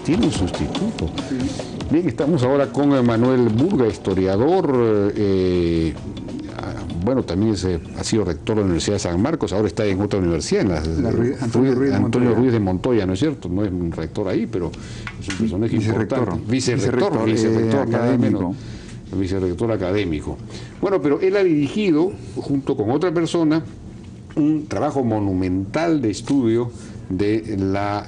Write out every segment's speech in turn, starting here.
Tiene un sustituto. Bien, estamos ahora con Manuel Burga, historiador. Bueno, también ha sido rector de la Universidad de San Marcos, ahora está en otra universidad, Antonio Ruiz de Montoya, ¿no es cierto? No es un rector ahí, pero es un personaje importante. Vicerrector, nada menos. Vicerrector académico. Bueno, pero él ha dirigido, junto con otra persona, un trabajo monumental de estudio de la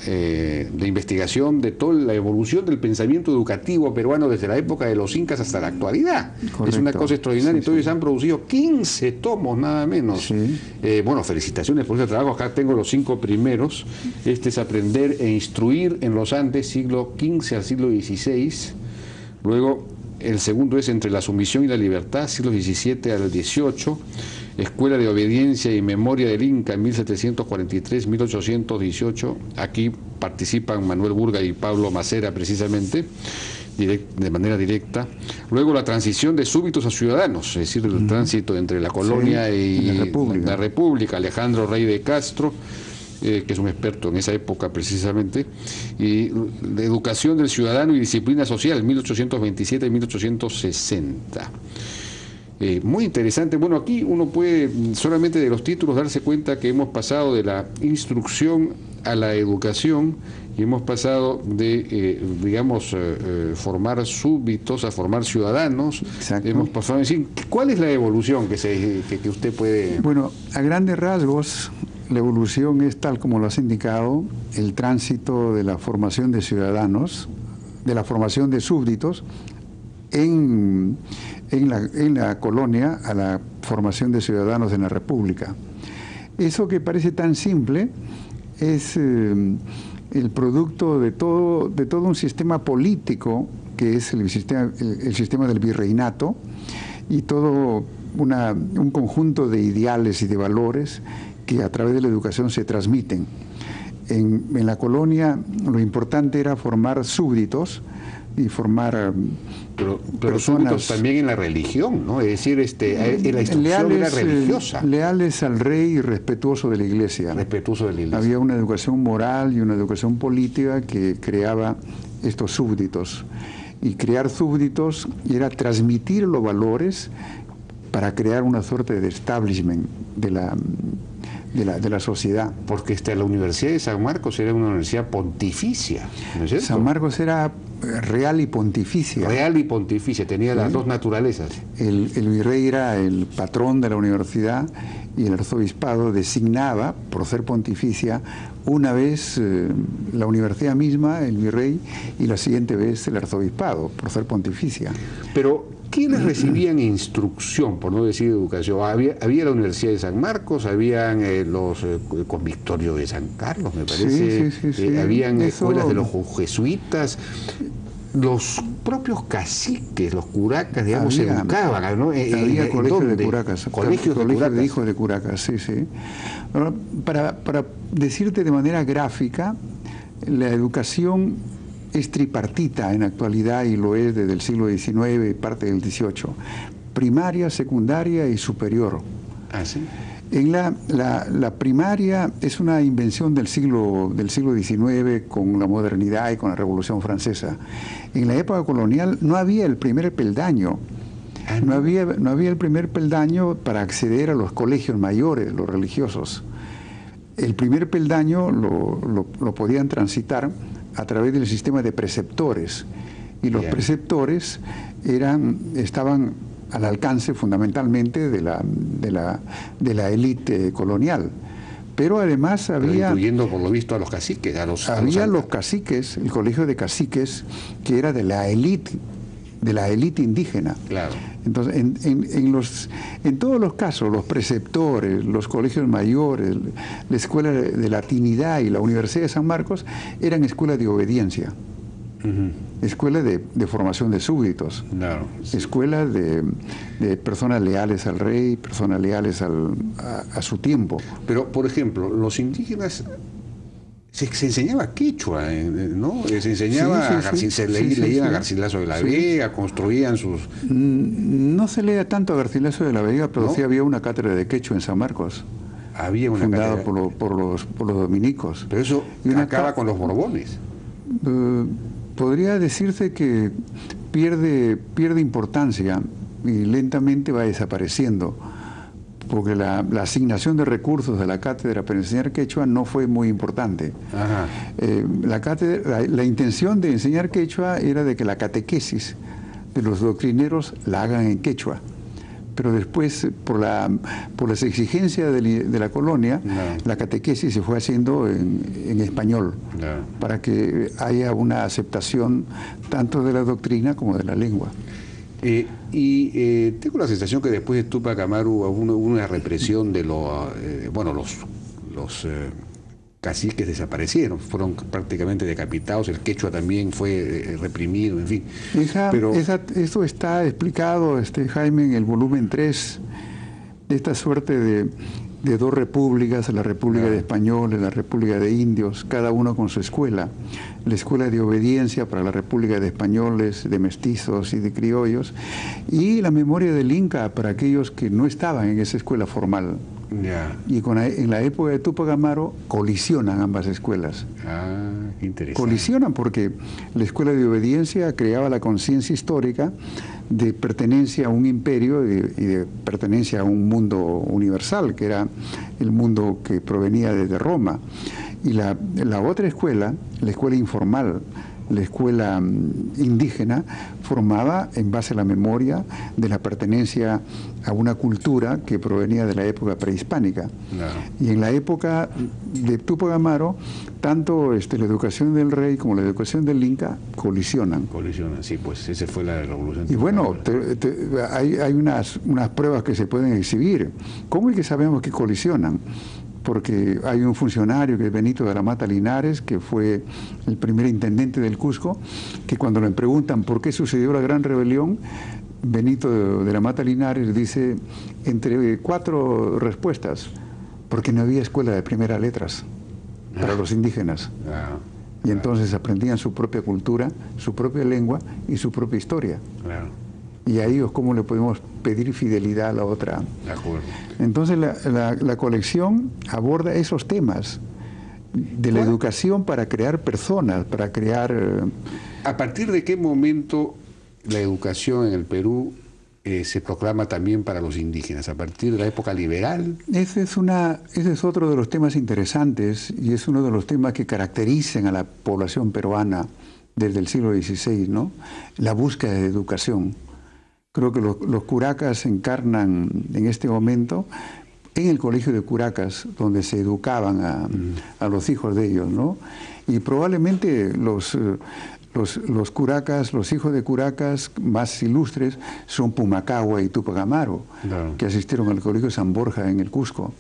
investigación de toda la evolución del pensamiento educativo peruano desde la época de los incas hasta la actualidad. Correcto. Es una cosa extraordinaria. Sí, entonces han producido 15 tomos nada menos. Sí. Bueno, felicitaciones por ese trabajo. Acá tengo los 5 primeros. Este es Aprender e Instruir en los Andes, siglo XV al siglo XVI. Luego el segundo es Entre la Sumisión y la Libertad, siglo XVII al XVIII. Escuela de Obediencia y Memoria del Inca, 1743-1818. Aquí participan Manuel Burga y Pablo Macera, precisamente, de manera directa. Luego la transición de súbditos a ciudadanos, es decir, el tránsito entre la colonia y la República. Alejandro Rey de Castro, que es un experto en esa época precisamente, y de educación del ciudadano y disciplina social, 1827 y 1860. Muy interesante. Bueno, aquí uno puede solamente de los títulos darse cuenta que hemos pasado de la instrucción a la educación y hemos pasado de, formar súbditos a formar ciudadanos. Exacto. Hemos pasado, en fin, ¿cuál es la evolución que usted puede...? Bueno, a grandes rasgos, la evolución es tal como lo has indicado, el tránsito de la formación de ciudadanos, de la formación de súbditos, en la colonia a la formación de ciudadanos en la República. Eso que parece tan simple es el producto de todo un sistema político que es el sistema del virreinato y todo un conjunto de ideales y de valores que a través de la educación se transmiten. En la colonia lo importante era formar súbditos y formar personas también en la religión, ¿no? Es decir, la instrucción era religiosa. Leales al rey y respetuosos de la iglesia. Respetuoso de la iglesia. Había una educación moral y una educación política que creaba estos súbditos. Y crear súbditos era transmitir los valores para crear una suerte de establishment de la sociedad. Porque la Universidad de San Marcos era una universidad pontificia, ¿no es cierto? San Marcos era real y pontificia. Real y pontificia, tenía las dos naturalezas. El virrey era el patrón de la universidad y el arzobispado designaba, por ser pontificia, una vez la universidad misma, el virrey, y la siguiente vez el arzobispado, por ser pontificia. Pero ¿quiénes recibían instrucción, por no decir educación? Había la Universidad de San Marcos, habían los convictorios de San Carlos, me parece, sí. Habían escuelas de los jesuitas, los propios caciques, los curacas, digamos, se educaban, ¿no? Había colegios de curacas. Colegios de hijos de curacas, sí, sí. Para decirte de manera gráfica, la educación es tripartita en la actualidad y lo es desde el siglo XIX y parte del XVIII. Primaria, secundaria y superior. Ah, ¿sí? En la primaria es una invención del siglo XIX con la modernidad y con la Revolución Francesa. En la época colonial no había el primer peldaño. No había el primer peldaño para acceder a los colegios mayores, los religiosos. El primer peldaño lo podían transitar a través del sistema de preceptores. Y los preceptores estaban al alcance fundamentalmente de la élite colonial. Pero además había... incluyendo por lo visto a los caciques. Había los caciques, el colegio de caciques, que era de la élite indígena. Claro. Entonces, en todos los casos, los preceptores, los colegios mayores, la escuela de latinidad y la Universidad de San Marcos eran escuelas de obediencia. Escuela de formación de súbditos, claro, sí. Escuela de personas leales al rey, personas leales a su tiempo. Pero, por ejemplo, los indígenas se enseñaba quechua, ¿no? Se enseñaba, leían a Garcilaso de la Vega, construían sus... No se leía tanto a Garcilaso de la Vega, pero sí había una cátedra de quechua en San Marcos. Había una fundada cátedra por los dominicos. Pero eso acaba con los Borbones. podría decirse que pierde importancia y lentamente va desapareciendo, porque la asignación de recursos de la cátedra para enseñar quechua no fue muy importante. La intención de enseñar quechua era de que la catequesis de los doctrineros la hagan en quechua, pero después, por las exigencias de la colonia, la catequesis se fue haciendo en español, para que haya una aceptación tanto de la doctrina como de la lengua. Tengo la sensación que después de Túpac Amaru hubo una represión de los caciques desaparecieron, fueron prácticamente decapitados, el quechua también fue reprimido, en fin. Eso está explicado, Jaime, en el volumen 3, de esta suerte de dos repúblicas, la República de Españoles, la República de Indios, cada uno con su escuela. La escuela de obediencia para la República de Españoles, de mestizos y de criollos, y la memoria del Inca para aquellos que no estaban en esa escuela formal. Y en la época de Túpac Amaru colisionan ambas escuelas. Interesante. Colisionan porque la escuela de obediencia creaba la conciencia histórica de pertenencia a un imperio y de pertenencia a un mundo universal, que era el mundo que provenía desde Roma. Y la otra escuela, la escuela informal, la escuela indígena, formaba en base a la memoria de la pertenencia a una cultura que provenía de la época prehispánica. Y en la época de Túpac Amaru, tanto la educación del rey como la educación del Inca colisionan. Colisionan, sí, pues esa fue la revolución. Y bueno, hay unas pruebas que se pueden exhibir. ¿Cómo es que sabemos que colisionan? Porque hay un funcionario que es Benito de la Mata Linares, que fue el primer intendente del Cusco, que cuando le preguntan por qué sucedió la gran rebelión, Benito de la Mata Linares dice, entre 4 respuestas, porque no había escuela de primeras letras para los indígenas. Y entonces aprendían su propia cultura, su propia lengua y su propia historia. Y a ellos, ¿cómo le podemos pedir fidelidad a la otra? De acuerdo. Entonces, la colección aborda esos temas de la educación para crear personas, para crear... ¿A partir de qué momento la educación en el Perú se proclama también para los indígenas? ¿A partir de la época liberal? Ese es otro de los temas interesantes y es uno de los temas que caracterizan a la población peruana desde el siglo XVI, ¿no? La búsqueda de educación. Creo que los curacas encarnan en este momento en el colegio de curacas, donde se educaban a los hijos de ellos, ¿no? Y probablemente los curacas, los hijos de curacas más ilustres son Pumacahua y Túpac Amaru, que asistieron al colegio San Borja en el Cusco.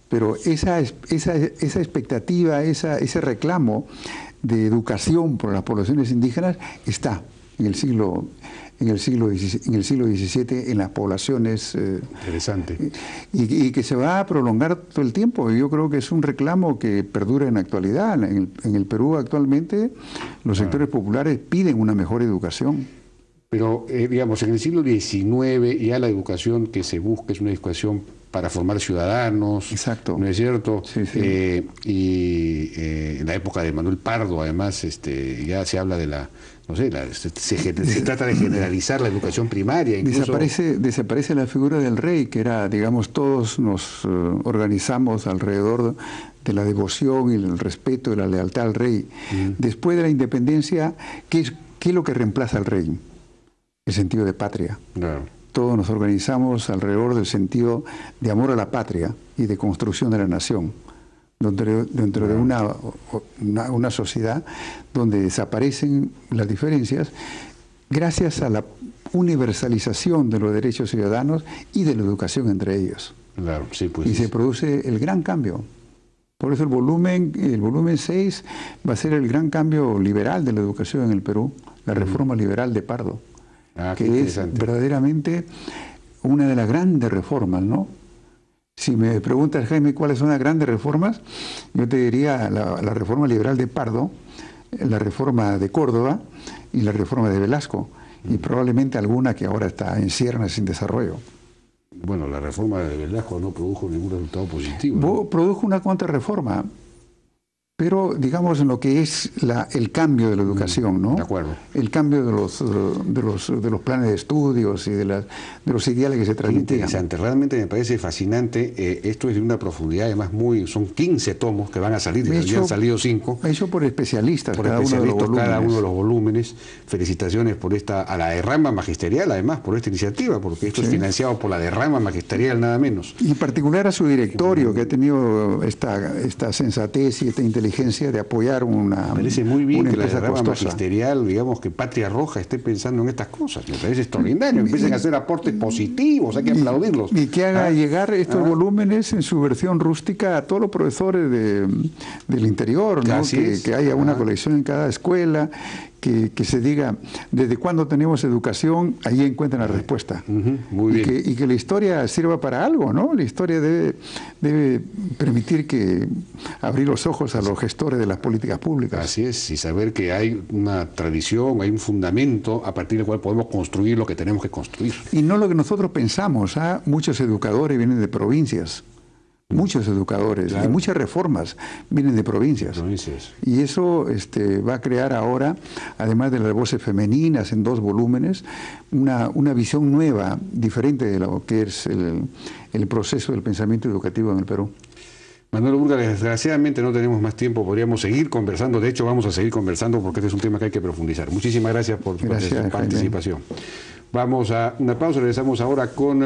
Pero esa expectativa, ese reclamo de educación por las poblaciones indígenas está en el siglo XVII en las poblaciones. Interesante. Y que se va a prolongar todo el tiempo. Yo creo que es un reclamo que perdura en la actualidad. En el Perú actualmente los sectores populares piden una mejor educación. Pero, digamos, en el siglo XIX ya la educación que se busca es una educación para formar ciudadanos. Exacto. ¿No es cierto? Sí, sí. En la época de Manuel Pardo, además, ya se habla de la... No sé, se trata de generalizar la educación primaria. Incluso... Desaparece la figura del rey, que era, digamos, todos nos organizamos alrededor de la devoción y el respeto y la lealtad al rey. Después de la independencia, ¿qué es lo que reemplaza al rey? El sentido de patria. Todos nos organizamos alrededor del sentido de amor a la patria y de construcción de la nación. Dentro de una sociedad donde desaparecen las diferencias gracias a la universalización de los derechos ciudadanos y de la educación entre ellos. Claro, sí, pues, y se produce el gran cambio. Por eso el volumen 6 va a ser el gran cambio liberal de la educación en el Perú, la reforma liberal de Pardo, que es verdaderamente una de las grandes reformas, ¿no? Si me preguntas, Jaime, ¿cuáles son las grandes reformas? Yo te diría la reforma liberal de Pardo, la reforma de Córdoba y la reforma de Velasco, y probablemente alguna que ahora está en ciernes sin desarrollo. Bueno, la reforma de Velasco no produjo ningún resultado positivo, ¿no? Produjo una contrarreforma. pero digamos en lo que es el cambio de la educación, ¿no? De acuerdo. El cambio de los planes de estudios y de los ideales que se transmitían. Interesante, realmente me parece fascinante. Esto es de una profundidad, además son 15 tomos que van a salir, ya han salido 5. Hecho por especialistas, cada uno de los volúmenes. Felicitaciones por a la derrama magisterial, además, por esta iniciativa, porque esto es financiado por la derrama magisterial, nada menos. Y en particular a su directorio, que ha tenido esta sensatez y esta inteligencia de apoyar una. Me parece muy bien que la derrama magisterial, digamos, que Patria Roja esté pensando en estas cosas. Me parece extraordinario. Empiecen a hacer aportes positivos, hay que aplaudirlos. Y que haga llegar estos volúmenes en su versión rústica a todos los profesores del interior, ¿no? Que haya una colección en cada escuela. Que se diga desde cuándo tenemos educación, ahí encuentran la respuesta. Muy bien. Y que la historia sirva para algo, ¿no? La historia debe permitir abrir los ojos a los gestores de las políticas públicas. Así es, y saber que hay una tradición, hay un fundamento a partir del cual podemos construir lo que tenemos que construir. Y no lo que nosotros pensamos, muchos educadores vienen de provincias. Muchos educadores y muchas reformas vienen de provincias. Y eso va a crear ahora, además de las voces femeninas en 2 volúmenes, una visión nueva, diferente de lo que es el proceso del pensamiento educativo en el Perú. Manuel Burga, desgraciadamente no tenemos más tiempo, podríamos seguir conversando, de hecho vamos a seguir conversando porque este es un tema que hay que profundizar. Muchísimas gracias por su participación. Vamos a una pausa, regresamos ahora con